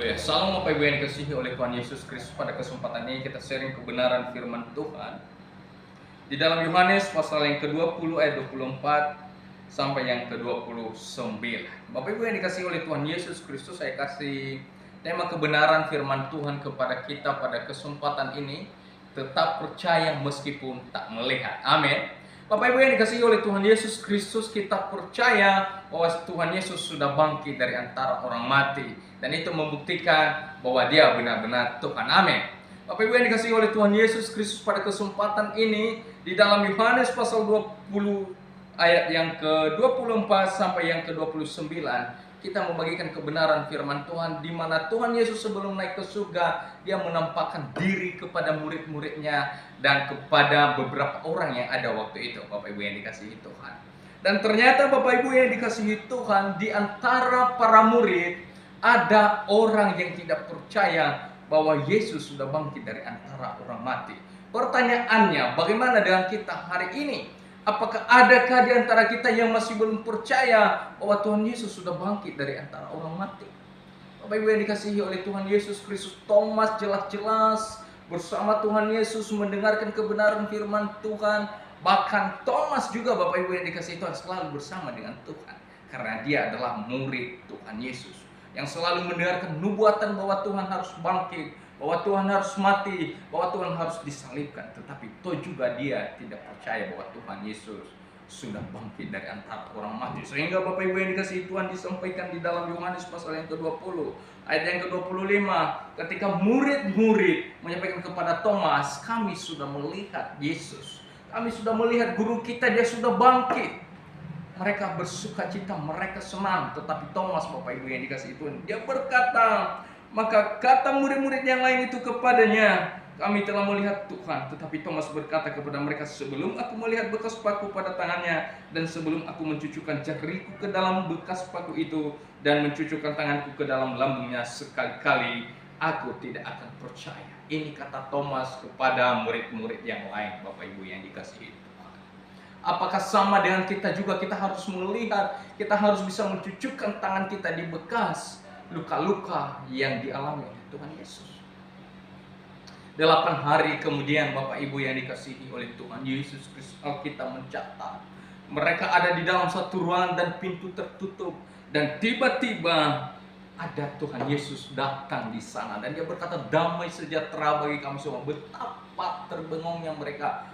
Haleluya. Salam Bapak Ibu yang dikasihi oleh Tuhan Yesus Kristus. Pada kesempatan ini kita sharing kebenaran firman Tuhan di dalam Yohanes pasal yang ke-20 ayat 24 sampai yang ke-29. Bapak Ibu yang dikasihi oleh Tuhan Yesus Kristus, saya kasih tema kebenaran firman Tuhan kepada kita pada kesempatan ini. Tetap percaya meskipun tak melihat. Amin. Bapak Ibu yang dikasihi oleh Tuhan Yesus Kristus, kita percaya bahwa Tuhan Yesus sudah bangkit dari antara orang mati, dan itu membuktikan bahwa Dia benar-benar Tuhan. Amin. Bapak Ibu yang dikasihi oleh Tuhan Yesus Kristus, pada kesempatan ini di dalam Yohanes pasal 20 ayat yang ke-24 sampai yang ke-29, kita membagikan kebenaran firman Tuhan, di mana Tuhan Yesus sebelum naik ke surga, Dia menampakkan diri kepada murid-muridnya dan kepada beberapa orang yang ada waktu itu, Bapak Ibu yang dikasihi Tuhan. Dan ternyata Bapak Ibu yang dikasihi Tuhan, di antara para murid ada orang yang tidak percaya bahwa Yesus sudah bangkit dari antara orang mati. Pertanyaannya, bagaimana dengan kita hari ini? Apakah adakah di antara kita yang masih belum percaya bahwa Tuhan Yesus sudah bangkit dari antara orang mati? Bapak Ibu yang dikasihi oleh Tuhan Yesus Kristus, Thomas jelas-jelas bersama Tuhan Yesus mendengarkan kebenaran firman Tuhan. Bahkan Thomas juga, Bapak Ibu yang dikasihi Tuhan, selalu bersama dengan Tuhan, karena dia adalah murid Tuhan Yesus yang selalu mendengarkan nubuatan bahwa Tuhan harus bangkit, bahwa Tuhan harus mati, bahwa Tuhan harus disalibkan. Tetapi toh juga dia tidak percaya bahwa Tuhan Yesus sudah bangkit dari antara orang mati. Sehingga Bapak Ibu yang dikasihi Tuhan, disampaikan di dalam Yohanes pasal yang ke-20 ayat yang ke-25, ketika murid-murid menyampaikan kepada Thomas, kami sudah melihat Yesus, kami sudah melihat guru kita, dia sudah bangkit. Mereka bersuka cita, mereka senang. Tetapi Thomas, Bapak Ibu yang dikasihi Tuhan, dia berkata, maka kata murid-murid yang lain itu kepadanya, kami telah melihat Tuhan. Tetapi Thomas berkata kepada mereka, sebelum aku melihat bekas paku pada tangannya, dan sebelum aku mencucukkan jariku ke dalam bekas paku itu, dan mencucukkan tanganku ke dalam lambungnya, sekali-kali aku tidak akan percaya. Ini kata Thomas kepada murid-murid yang lain, Bapak Ibu yang dikasihi Tuhan. Apakah sama dengan kita juga? Kita harus melihat, kita harus bisa mencucukkan tangan kita di bekas luka-luka yang dialami oleh Tuhan Yesus. 8 hari kemudian, Bapak Ibu yang dikasihi oleh Tuhan Yesus Kristus, Alkitab mencatat mereka ada di dalam satu ruangan dan pintu tertutup, dan tiba-tiba ada Tuhan Yesus datang di sana, dan Dia berkata, damai sejahtera bagi kamu semua. Betapa terbengongnya mereka,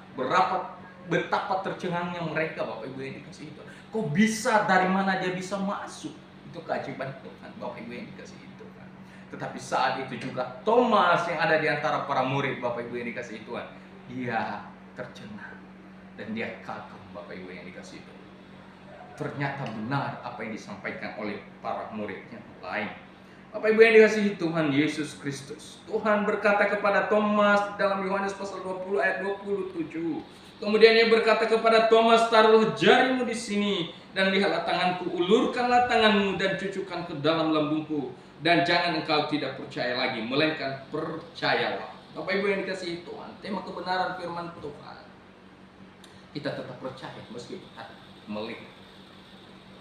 betapa tercengangnya mereka, Bapak Ibu yang dikasihi Tuhan. Kok bisa, dari mana Dia bisa masuk? Itu keajaiban Tuhan, Bapak Ibu yang dikasihi Tuhan. Tetapi saat itu juga Thomas yang ada di antara para murid, Bapak Ibu yang dikasihi Tuhan, dia tercengang dan dia kagum, Bapak Ibu yang dikasihi Tuhan. Ternyata benar apa yang disampaikan oleh para murid yang lain. Bapak Ibu yang dikasihi Tuhan Yesus Kristus, Tuhan berkata kepada Thomas dalam Yohanes pasal 20 ayat 27. Kemudian Ia berkata kepada Thomas, taruhlah jarimu di sini dan lihatlah tanganku, ulurkanlah tanganmu dan cucukkan ke dalam lambungku, dan jangan engkau tidak percaya lagi, melainkan percayalah. Bapak Ibu yang dikasihi Tuhan, tema kebenaran firman Tuhan, kita tetap percaya meskipun tak melihat.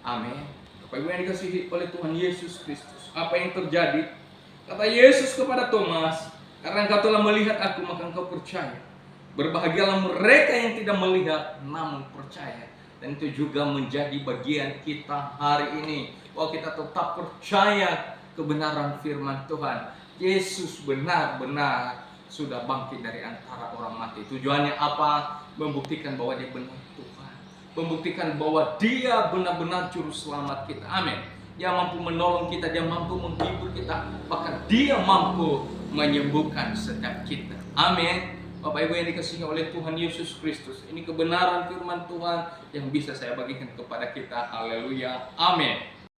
Amin. Bapak Ibu yang dikasihi oleh Tuhan Yesus Kristus, apa yang terjadi? Kata Yesus kepada Thomas, karena engkau telah melihat aku, maka engkau percaya. Berbahagialah mereka yang tidak melihat namun percaya. Dan itu juga menjadi bagian kita hari ini, bahwa kita tetap percaya kebenaran firman Tuhan. Yesus benar-benar sudah bangkit dari antara orang mati. Tujuannya apa? Membuktikan bahwa Dia benar Tuhan, membuktikan bahwa Dia benar-benar juru selamat kita. Amin. Dia mampu menolong kita, Dia mampu menghibur kita, bahkan Dia mampu menyembuhkan setiap kita. Amin. Bapak Ibu yang dikasihi oleh Tuhan Yesus Kristus, ini kebenaran firman Tuhan yang bisa saya bagikan kepada kita. Haleluya. Amin.